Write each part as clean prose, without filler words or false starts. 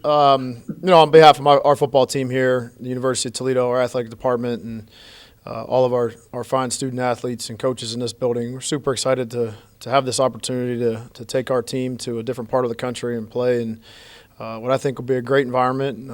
On behalf of our football team here, the University of Toledo, our athletic department, and all of our fine student athletes and coaches in this building, we're super excited to have this opportunity to take our team to a different part of the country and play in what I think will be a great environment,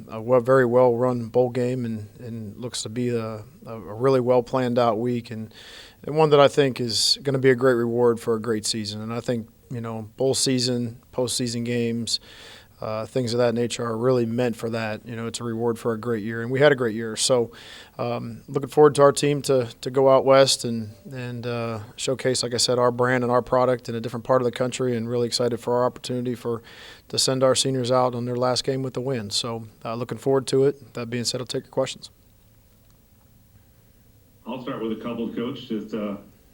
a very well-run bowl game, and looks to be a really well-planned out week, and one that I think is going to be a great reward for a great season. And I think, bowl season, postseason games, things of that nature are really meant for that. It's a reward for a great year, and we had a great year. So looking forward to our team to go out west and showcase, like I said, our brand and our product in a different part of the country, and really excited for our opportunity to send our seniors out on their last game with a win. So looking forward to it. That being said, I'll take your questions. I'll start with a couple, Coach. Just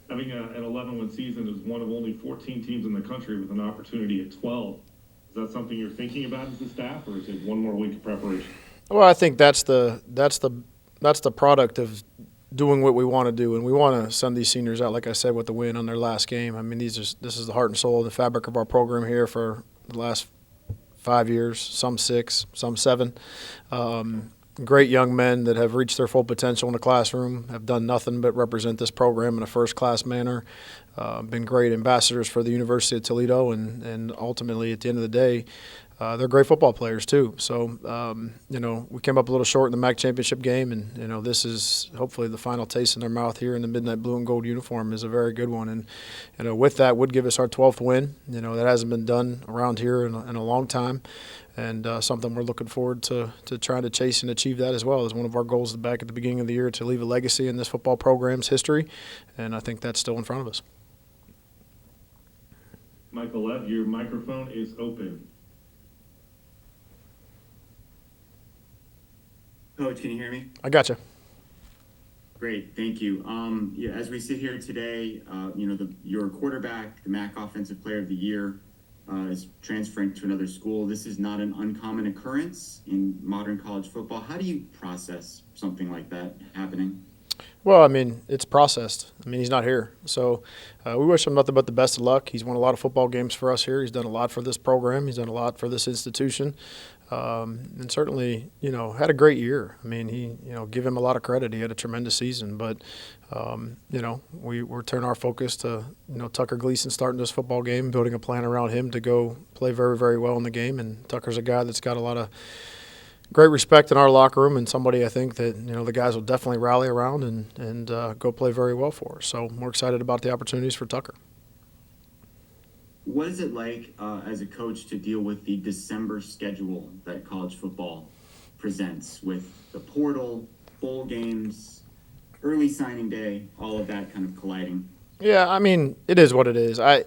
having an 11-win season is one of only 14 teams in the country with an opportunity at 12. Is that something you're thinking about as a staff, or is it one more week of preparation? Well, I think that's the product of doing what we want to do, and we want to send these seniors out, like I said, with the win on their last game. I mean, this is the heart and soul, the fabric of our program here for the last 5 years, some 6, some 7. Great young men that have reached their full potential in the classroom, have done nothing but represent this program in a first-class manner, been great ambassadors for the University of Toledo, and ultimately, at the end of the day, they're great football players too. So, we came up a little short in the MAC championship game, and, this is hopefully the final taste in their mouth here in the midnight blue and gold uniform is a very good one. And, with that would give us our 12th win. That hasn't been done around here in a long time. And something we're looking forward to trying to chase and achieve that as well. As one of our goals back at the beginning of the year to leave a legacy in this football program's history, and I think that's still in front of us. Michael Lev, your microphone is open. Coach, can you hear me? I got you. Great, thank you. As we sit here today, your quarterback, the MAC Offensive Player of the Year, is transferring to another school. This is not an uncommon occurrence in modern college football. How do you process something like that happening? Well, I mean, it's processed. I mean, he's not here. So we wish him nothing but the best of luck. He's won a lot of football games for us here. He's done a lot for this program. He's done a lot for this institution. And certainly, had a great year. I mean, he, give him a lot of credit. He had a tremendous season. But, we're turning our focus to, Tucker Gleason starting this football game, building a plan around him to go play very, very well in the game. And Tucker's a guy that's got a lot of great respect in our locker room, and somebody I think that, the guys will definitely rally around and go play very well for us. So we're excited about the opportunities for Tucker. What is it like as a coach to deal with the December schedule that college football presents with the portal, bowl games, early signing day, all of that kind of colliding? Yeah, I mean, it is what it is. I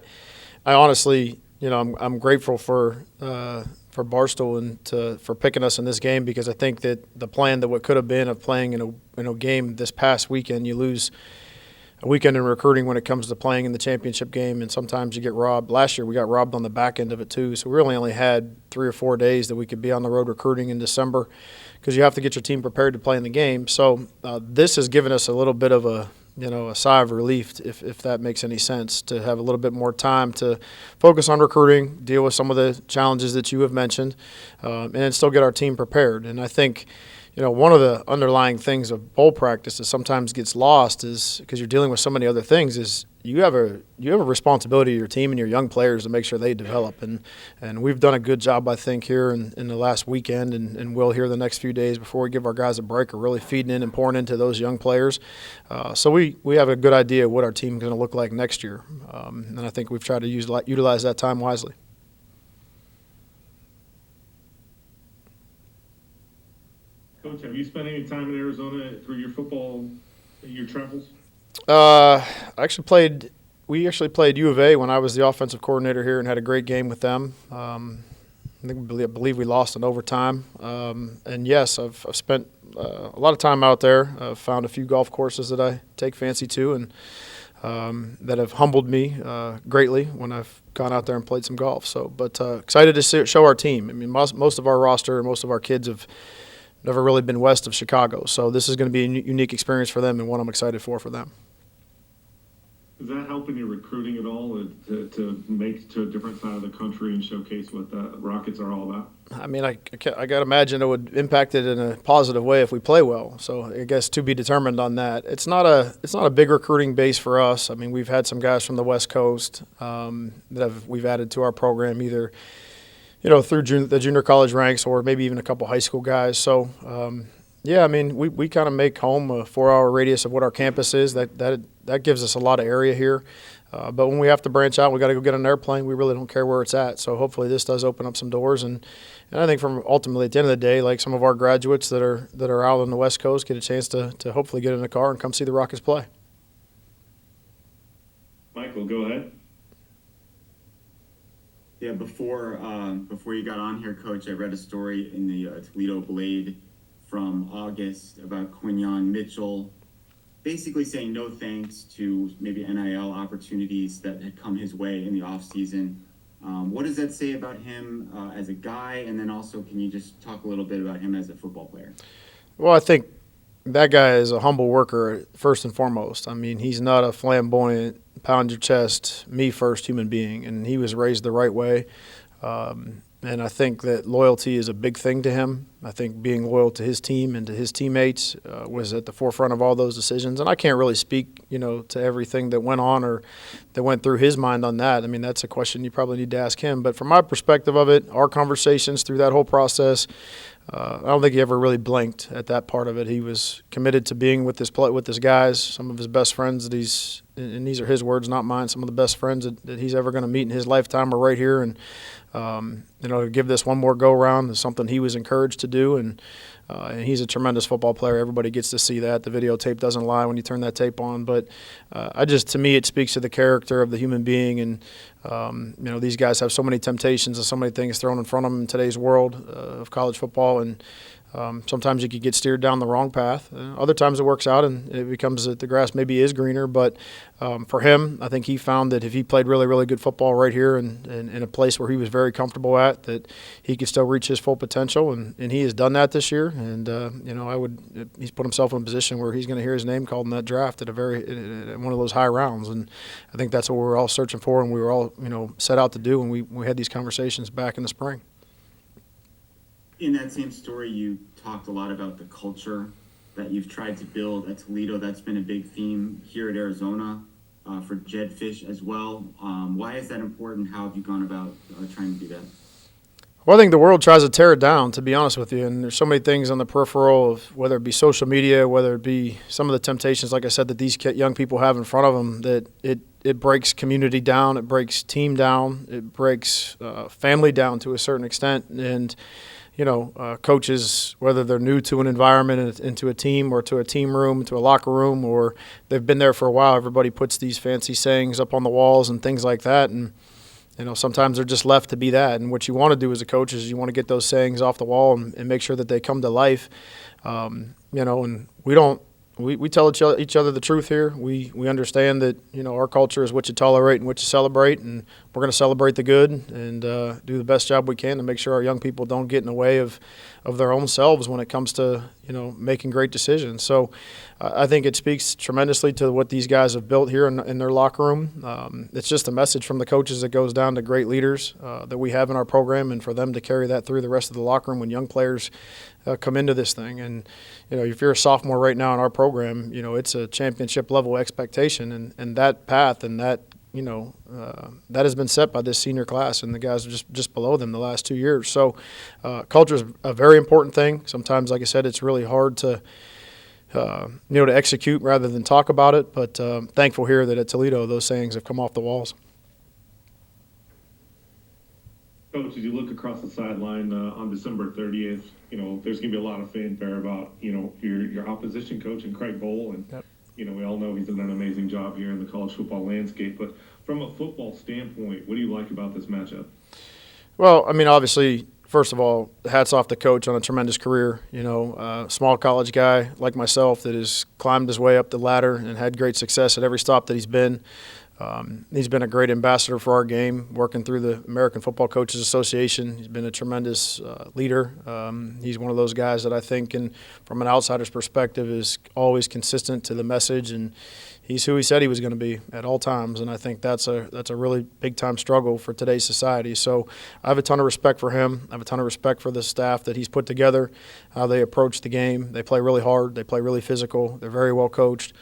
honestly, I'm grateful for Barstool and for picking us in this game, because I think that the plan that what could have been of playing in a game this past weekend, you lose a weekend in recruiting when it comes to playing in the championship game, and sometimes you get robbed. Last year we got robbed on the back end of it too, so we really only had 3 or 4 days that we could be on the road recruiting in December, because you have to get your team prepared to play in the game. So this has given us a little bit of a sigh of relief, if that makes any sense, to have a little bit more time to focus on recruiting, deal with some of the challenges that you have mentioned, and then still get our team prepared. And I think, one of the underlying things of bowl practice that sometimes gets lost is because you're dealing with so many other things, is you have a responsibility to your team and your young players to make sure they develop. And we've done a good job, I think, here in the last weekend, and will here the next few days before we give our guys a break, are really feeding in and pouring into those young players. So we have a good idea of what our team is going to look like next year. And I think we've tried to utilize that time wisely. Coach, have you spent any time in Arizona through your travels? We actually played U of A when I was the offensive coordinator here, and had a great game with them. I believe we lost in overtime. And yes, I've spent a lot of time out there. I've found a few golf courses that I take fancy to, and that have humbled me greatly when I've gone out there and played some golf. So, but excited to show our team. I mean, most of our roster and most of our kids have never really been west of Chicago. So this is going to be a unique experience for them, and one I'm excited for them. Is that helping your recruiting at all to make to a different side of the country and showcase what the Rockets are all about? I mean, I got to imagine it would impact it in a positive way if we play well. So I guess to be determined on that. It's not a big recruiting base for us. I mean, we've had some guys from the West Coast we've added to our program either, through the junior college ranks or maybe even a couple high school guys. So yeah, I mean, we kind of make home a 4-hour radius of what our campus is. That gives us a lot of area here. But when we have to branch out, we got to go get on an airplane. We really don't care where it's at. So hopefully this does open up some doors. And I think from ultimately at the end of the day, like some of our graduates that are out on the West Coast get a chance to hopefully get in a car and come see the Rockets play. Michael, go ahead. Yeah, before you got on here, Coach, I read a story in the Toledo Blade from August about Quinyon Mitchell basically saying no thanks to maybe NIL opportunities that had come his way in the offseason. What does that say about him as a guy? And then also, can you just talk a little bit about him as a football player? Well, I think that guy is a humble worker first and foremost. I mean, he's not a flamboyant, pound your chest, me first human being, and he was raised the right way. And I think that loyalty is a big thing to him. I think being loyal to his team and to his teammates was at the forefront of all those decisions. And I can't really speak, to everything that went on or that went through his mind on that. I mean, that's a question you probably need to ask him. But from my perspective of it, our conversations through that whole process, I don't think he ever really blinked at that part of it. He was committed to being with his guys, some of his best friends and these are his words, not mine, some of the best friends that he's ever going to meet in his lifetime are right here. And to give this one more go-round is something he was encouraged to do, and he's a tremendous football player. Everybody gets to see that. The videotape doesn't lie when you turn that tape on. But to me, it speaks to the character of the human being. And, these guys have so many temptations and so many things thrown in front of them in today's world of college football. And sometimes you could get steered down the wrong path. Other times it works out and it becomes that the grass maybe is greener. But for him, I think he found that if he played really, really good football right here and in a place where he was very comfortable at, that he could still reach his full potential. And he has done that this year. And, he's put himself in a position where he's going to hear his name called in that draft at one of those high rounds. And I think that's what we were all searching for and we were all, set out to do when we had these conversations back in the spring. In that same story, you talked a lot about the culture that you've tried to build at Toledo. That's been a big theme here at Arizona for Jed Fish as well. Why is that important? How have you gone about trying to do that? Well, I think the world tries to tear it down, to be honest with you. And there's so many things on the peripheral of whether it be social media, whether it be some of the temptations, like I said, that these young people have in front of them, that it breaks community down, it breaks team down, it breaks family down to a certain extent. And coaches, whether they're new to an environment, into a team or to a team room, to a locker room, or they've been there for a while, everybody puts these fancy sayings up on the walls and things like that. And, sometimes they're just left to be that. And what you want to do as a coach is you want to get those sayings off the wall and make sure that they come to life. And we tell each other the truth here. We understand that, our culture is what you tolerate and what you celebrate, and we're going to celebrate the good and do the best job we can to make sure our young people don't get in the way of their own selves when it comes to, making great decisions. So I think it speaks tremendously to what these guys have built here in their locker room. It's just a message from the coaches that goes down to great leaders that we have in our program, and for them to carry that through the rest of the locker room when young players come into this thing. And, if you're a sophomore right now in our program, it's a championship level expectation, and that path and that, that has been set by this senior class and the guys just below them the last 2 years. So culture is a very important thing. Sometimes, like I said, it's really hard to execute rather than talk about it. But thankful here that at Toledo those sayings have come off the walls. Coach, as you look across the sideline on December 30th, there's going to be a lot of fanfare about, your opposition coach and Craig Bowl. And, yep. We all know he's done an amazing job here in the college football landscape. But from a football standpoint, what do you like about this matchup? Well, I mean, obviously, first of all, hats off to Coach on a tremendous career. Small college guy like myself that has climbed his way up the ladder and had great success at every stop that he's been. He's been a great ambassador for our game, working through the American Football Coaches Association. He's been a tremendous leader. He's one of those guys that I think, from an outsider's perspective, is always consistent to the message, and he's who he said he was going to be at all times. And I think that's a really big-time struggle for today's society. So I have a ton of respect for him. I have a ton of respect for the staff that he's put together, how they approach the game. They play really hard. They play really physical. They're very well coached.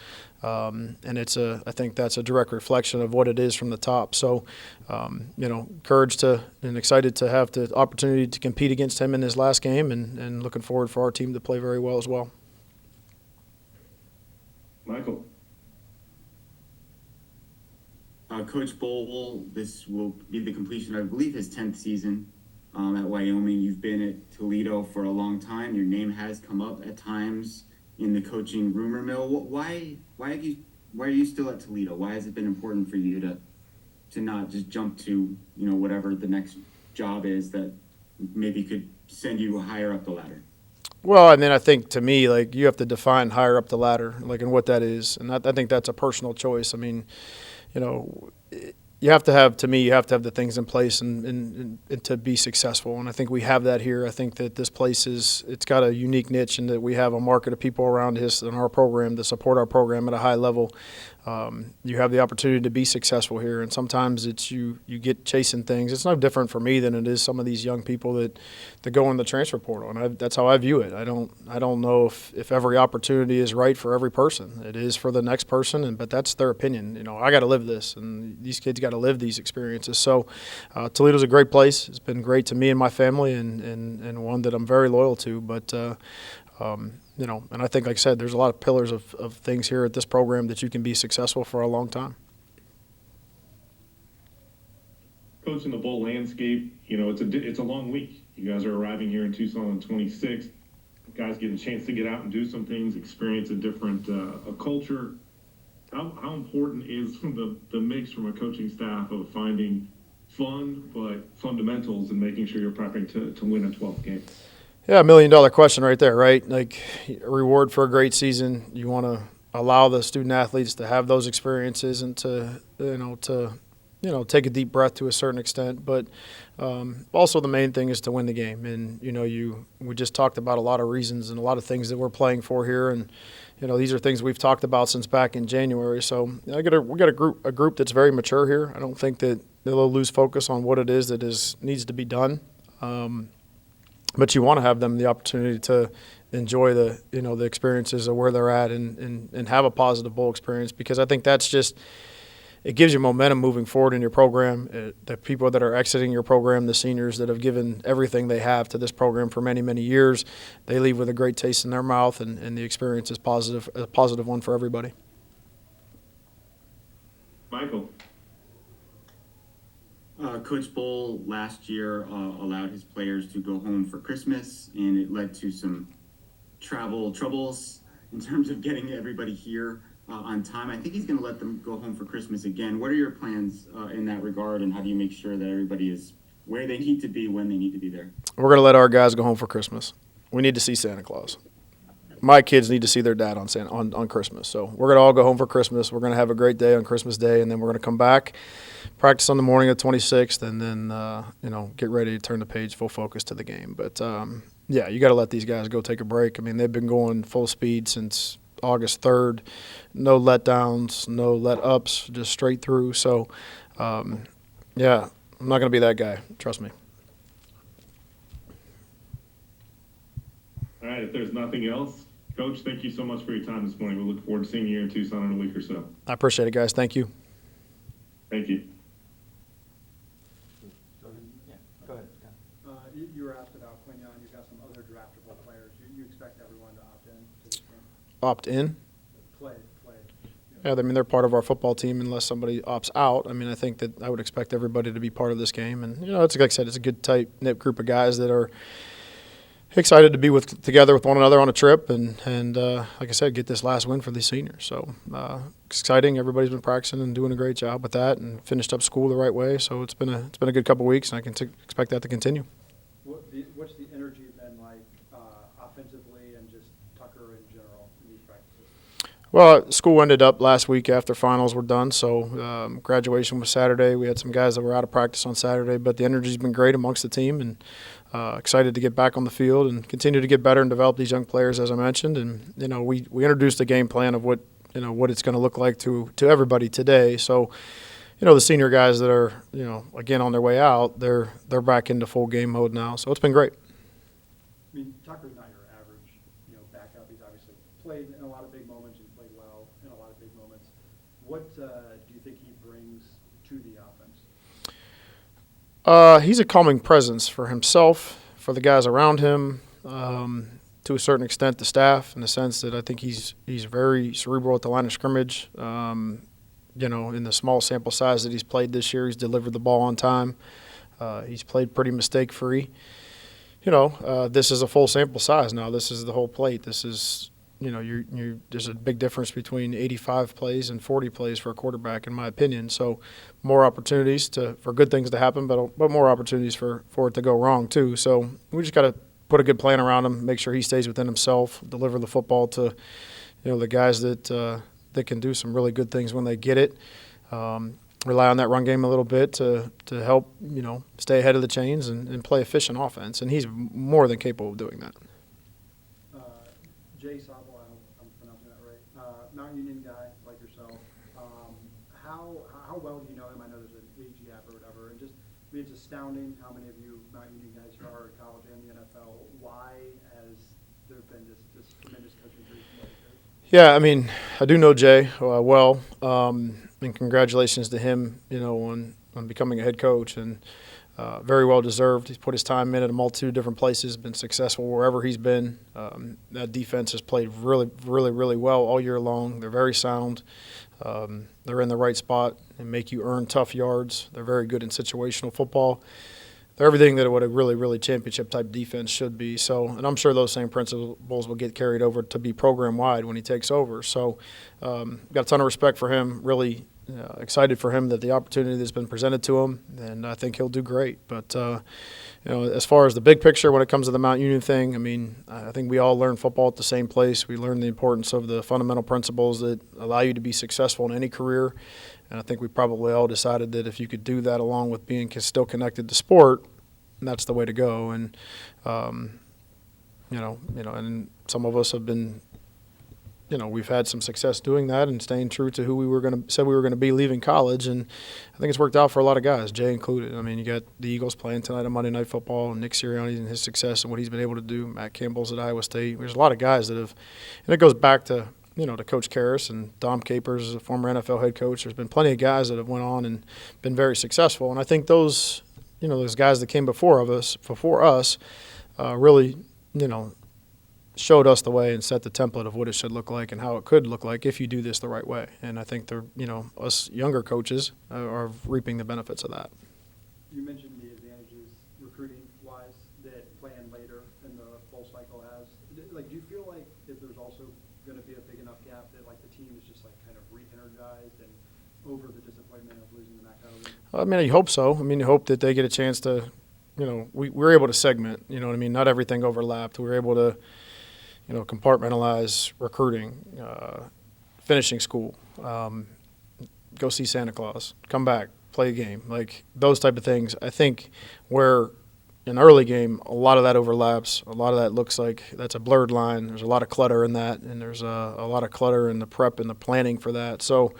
And I think that's a direct reflection of what it is from the top. So, encouraged and excited to have the opportunity to compete against him in his last game, and looking forward for our team to play very well as well. Michael. Coach Bowl, this will be the completion of, I believe, his 10th season at Wyoming. You've been at Toledo for a long time. Your name has come up at times in the coaching rumor mill. Why are you still at Toledo? Why has it been important for you to not just jump to, whatever the next job is that maybe could send you higher up the ladder? Well, I mean, I think to me, you have to define higher up the ladder, and what that is. And I think that's a personal choice. I mean, you have to have the things in place and to be successful. And I think we have that here. I think that this place it's got a unique niche, and that we have a market of people around us in our program to support our program at a high level. You have the opportunity to be successful here, and sometimes it's you get chasing things. It's no different for me than it is some of these young people that go in the transfer portal, and that's how I view it. I don't know if every opportunity is right for every person. It is for the next person, but that's their opinion. I got to live this, and these kids got to live these experiences. So Toledo's a great place. It's been great to me and my family, and one that I'm very loyal to. But and I think, like I said, there's a lot of pillars of things here at this program that you can be successful for a long time. Coach, in the bowl landscape, it's a long week. You guys are arriving here in Tucson on the 26th. Guys get a chance to get out and do some things, experience a different a culture. How important is the mix from a coaching staff of finding fun but fundamentals and making sure you're prepping to win a 12th game? Yeah, $1 million question right there, right? Like, a reward for a great season. You want to allow the student athletes to have those experiences and to take a deep breath to a certain extent. But also the main thing is to win the game. And we just talked about a lot of reasons and a lot of things that we're playing for here. And these are things we've talked about since back in January. So we got a group that's very mature here. I don't think that they'll lose focus on what it is that needs to be done. But you want to have them the opportunity to enjoy the experiences of where they're at and have a positive bowl experience, because I think that's just it gives you momentum moving forward in your program. The people that are exiting your program, the seniors that have given everything they have to this program for many, many years, they leave with a great taste in their mouth, and the experience is a positive one for everybody. Michael. Coach Bowl last year allowed his players to go home for Christmas, and it led to some travel troubles in terms of getting everybody here on time. I think he's going to let them go home for Christmas again. What are your plans in that regard, and how do you make sure that everybody is where they need to be when they need to be there? We're going to let our guys go home for Christmas. We need to see Santa Claus. My kids need to see their dad on Christmas. So we're going to all go home for Christmas. We're going to have a great day on Christmas Day, and then we're going to come back, practice on the morning of the 26th, and then get ready to turn the page, full focus to the game. But you got to let these guys go take a break. I mean, they've been going full speed since August 3rd. No letdowns, no let-ups, just straight through. So, I'm not going to be that guy. Trust me. All right, if there's nothing else, Coach, thank you so much for your time this morning. We look forward to seeing you here in Tucson in a week or so. I appreciate it, guys. Thank you. Thank you. Go ahead. You were asked about Quinyon. You've got some other draftable players. You expect everyone to opt in to this game? Opt in? Play. Yeah, I mean, they're part of our football team unless somebody opts out. I mean, I think that I would expect everybody to be part of this game. And, it's like I said, it's a good, tight-knit group of guys that are excited to be together with one another on a trip and like I said, get this last win for these seniors. So exciting. Everybody's been practicing and doing a great job with that and finished up school the right way. So it's been a good couple of weeks, and I can expect that to continue. What's the energy been like offensively and just Tucker in general in these practices? Well, school ended up last week after finals were done, so graduation was Saturday. We had some guys that were out of practice on Saturday, but the energy's been great amongst the team, and excited to get back on the field and continue to get better and develop these young players, as I mentioned. And we introduced a game plan of what it's going to look like to everybody today. So the senior guys that are again on their way out, they're back into full game mode now. So it's been great. I mean, Tucker's not your average, backup. He's obviously played in a lot of big moments and played well in a lot of big moments. What do you think he brings to the offense? He's a calming presence for himself, for the guys around him, to a certain extent the staff, in the sense that I think he's very cerebral at the line of scrimmage. In the small sample size that he's played this year, he's delivered the ball on time. He's played pretty mistake-free. This is a full sample size now. This is the whole plate. This is, there's a big difference between 85 plays and 40 plays for a quarterback, in my opinion. So more opportunities for good things to happen, but more opportunities for it to go wrong too. So we just got to put a good plan around him, make sure he stays within himself, deliver the football to, the guys that can do some really good things when they get it. Rely on that run game a little bit to help, stay ahead of the chains and play efficient offense. And he's more than capable of doing that. Jay Sabo, I hope I'm pronouncing that right. Mount Union guy like yourself. How well do you know him? I know there's an age gap or whatever. And it's astounding how many of you Mount Union guys are at college and the NFL. Why has there been this tremendous coaching tree? Yeah, I do know Jay well. And congratulations to him, on becoming a head coach, and very well deserved. He's put his time in at a multitude of different places, been successful wherever he's been. That defense has played really, really, really well all year long. They're very sound. They're in the right spot and make you earn tough yards. They're very good in situational football. They're everything that what a really, really championship-type defense should be. So, and I'm sure those same principles will get carried over to be program-wide when he takes over. So, got a ton of respect for him, really excited for him that the opportunity that's been presented to him, and I think he'll do great. But, as far as the big picture when it comes to the Mount Union thing, I think we all learn football at the same place. We learn the importance of the fundamental principles that allow you to be successful in any career. And I think we probably all decided that if you could do that along with being still connected to sport, that's the way to go. And, and some of us have been, we've had some success doing that and staying true to who we were going to be leaving college. And I think it's worked out for a lot of guys, Jay included. You got the Eagles playing tonight on Monday Night Football, and Nick Sirianni and his success and what he's been able to do. Matt Campbell's at Iowa State. There's a lot of guys that have, and it goes back to, to Coach Karras and Dom Capers, a former NFL head coach. There's been plenty of guys that have went on and been very successful. And I think those guys that came before us, really, showed us the way and set the template of what it should look like and how it could look like if you do this the right way. And I think us younger coaches are reaping the benefits of that. You mentioned the advantages recruiting-wise that playing later in the bowl cycle has. Do you feel like if there's also going to be a big enough gap that the team is just kind of re-energized and over the disappointment of losing the MAC title? I hope so. You hope that they get a chance to, we were able to segment, not everything overlapped. We were able to, compartmentalize recruiting, finishing school, go see Santa Claus, come back, play a game, those type of things. I think where in the early game, a lot of that overlaps. A lot of that looks like that's a blurred line. There's a lot of clutter in that, and there's a lot of clutter in the prep and the planning for that. So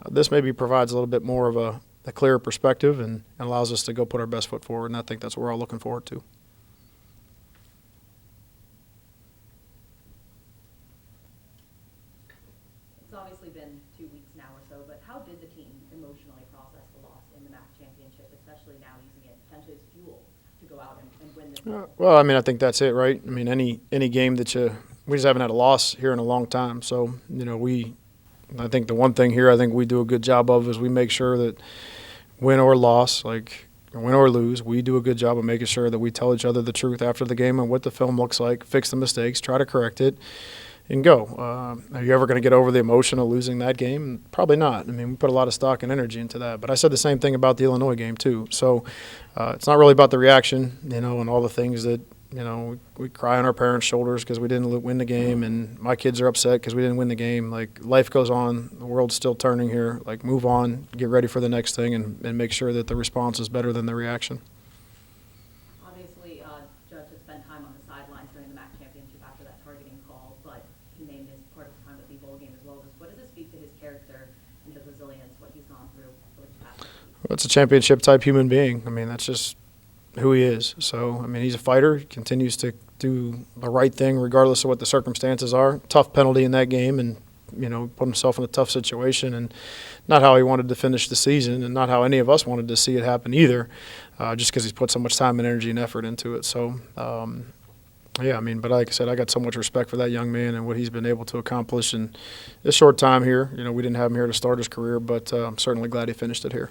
this maybe provides a little bit more of a clearer perspective and allows us to go put our best foot forward, and I think that's what we're all looking forward to. It's obviously been 2 weeks now or so, but how did the team emotionally process the loss in the MAC championship, especially now using it potentially as fuel to go out and win this? Well, I think that's it, right? Any game that we just haven't had a loss here in a long time. So, I think the one thing here I think we do a good job of is we make sure that win or loss, win or lose, we do a good job of making sure that we tell each other the truth after the game and what the film looks like, fix the mistakes, try to correct it, and go. Are you ever going to get over the emotion of losing that game? Probably not. We put a lot of stock and energy into that. But I said the same thing about the Illinois game too. So it's not really about the reaction, and all the things that we cry on our parents' shoulders because we didn't win the game, and my kids are upset because we didn't win the game. Like, life goes on. The world's still turning here. Like, move on, get ready for the next thing, and make sure that the response is better than the reaction. Obviously, Judge has spent time on the sidelines during the MAC championship after that targeting call, but he named his part of his time at the bowl game as well. Just what does it speak to his character and his resilience, what he's gone through over the past weeks? Well, it's a championship-type human being. I mean, that's just who he is. So, I mean, he's a fighter. He continues to do the right thing regardless of what the circumstances are. Tough penalty in that game, and, put himself in a tough situation, and not how he wanted to finish the season, and not how any of us wanted to see it happen either, just because he's put so much time and energy and effort into it. So, yeah, I mean, but like I said, I got so much respect for that young man and what he's been able to accomplish in this short time here. We didn't have him here to start his career, but I'm certainly glad he finished it here.